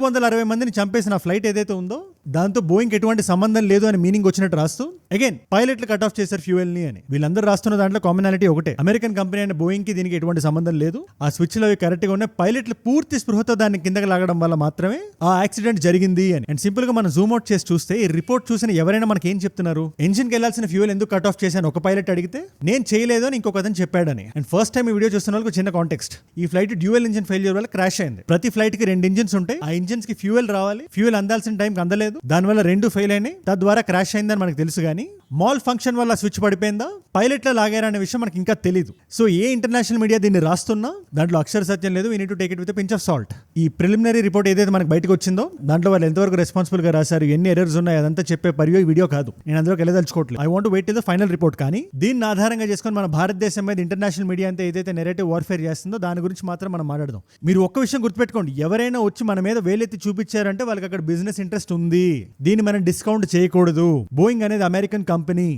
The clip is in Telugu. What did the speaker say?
360 మందిని చంపేసిన ఫ్లైట్ ఏదైతే ఉందో దాంతో బోయింగ్ ఎటువంటి సంబంధం లేదు అని మీనింగ్ వచ్చినట్టు రాస్తూ అగైన్ పైలట్లు కట్ ఆఫ్ చేశారు ఫ్యూయల్ ని అని. వీళ్ళందరూ రాస్తున్న దాంట్లో కామనాలిటీ ఒకటే, అమెరికన్ కంపెనీ అయిన బోయింగ్ కి దీనికి ఎటువంటి సంబంధం లేదు. ఆ స్విచ్ లో కరెక్ట్ గా ఉన్నాయి, పైలట్లు పూర్తి స్పృహతో దాన్ని కిందకి లాగడం వల్ల మాత్రమే ఆ యాక్సిడెంట్ జరిగింది అని. అండ్ సింపుల్ గా మనం జూమ్ అవుట్ చేసి చూస్తే ఈ రిపోర్ట్ చూసిన ఎవరైనా మనకి ఏం చెప్తున్నారు, ఇంజిన్ కి వెళ్లాల్సిన ఫ్యూయల్ ఎందుకు కట్ ఆఫ్ చేశాను ఒక పైలట్ అడిగితే నేను చేయలేదు అని ఇంకొక అతను చెప్పాడని. అండ్ ఫస్ట్ టైం ఈ వీడియో చూస్తున్న వాళ్ళకి చిన్న కాంటెక్స్ట్, ఈ ఫ్లైట్ డ్యూయల్ ఇంజిన్ ఫెయిల్యూర్ వల్ల క్రాష్ అయింది. ప్రతి ఫ్లైట్ కి 2 ఇంజిన్స్ ఉంటాయి, ఆ ఇంజిన్స్ కి ఫ్యూయల్ రావాలి, ఫ్యూయల్ అందాల్సిన టైంకి అందలేదు, దానివల్ల 2 ఫెయిల్ అయినాయి, తద్వారా క్రాష్ అయిందని మనకు తెలుసు. కానీ మాల్ ఫంక్షన్ వల్ల స్విచ్ పడిపోయిందా, పైలట్లో లాగారా అనే విషయం మనకి ఇంకా తెలియదు. సో ఏ ఇంటర్నేషనల్ మీడియా దీన్ని రాస్తున్నా దాంట్లో అక్షర సత్యం లేదు. We need to take it with pinch of salt. ఈ ప్రిలిమినరీ రిపోర్ట్ ఏదైతే మనకి బయటకు వచ్చిందో దాంట్లో వాళ్ళు ఎంతవరకు రెస్పాన్సిబుల్ గా రాశారు, ఎన్ని ఎర్రర్స్ ఉన్నాయి, అదంతా చెప్పే పరియో వీడియో కాదు. నేను అందులోకి వెళ్ళదలుచుకోవట్లేదు. I want to wait till the final report. కానీ దీన్ని ఆధారంగా చేసుకొని మన భారతదేశం మీద ఇంటర్నేషనల్ మీడియా అంతా ఏదైతే నెరేటివ్ వార్ఫేర్ చేస్తుందో దాని గురించి మాత్రం మనం మాట్లాడదాం. మీరు ఒక్క విషయం గుర్తుపెట్టుకోండి, ఎవరైనా వచ్చి మన మీద వేలెత్తి చూపించారంటే వాళ్ళకి అక్కడ బిజినెస్ ఇంట్రెస్ట్ ఉంది. దీన్ని మనం డిస్కౌంట్ చేయకూడదు. బోయింగ్ అనేది అమెరికన్ కంపెనీ.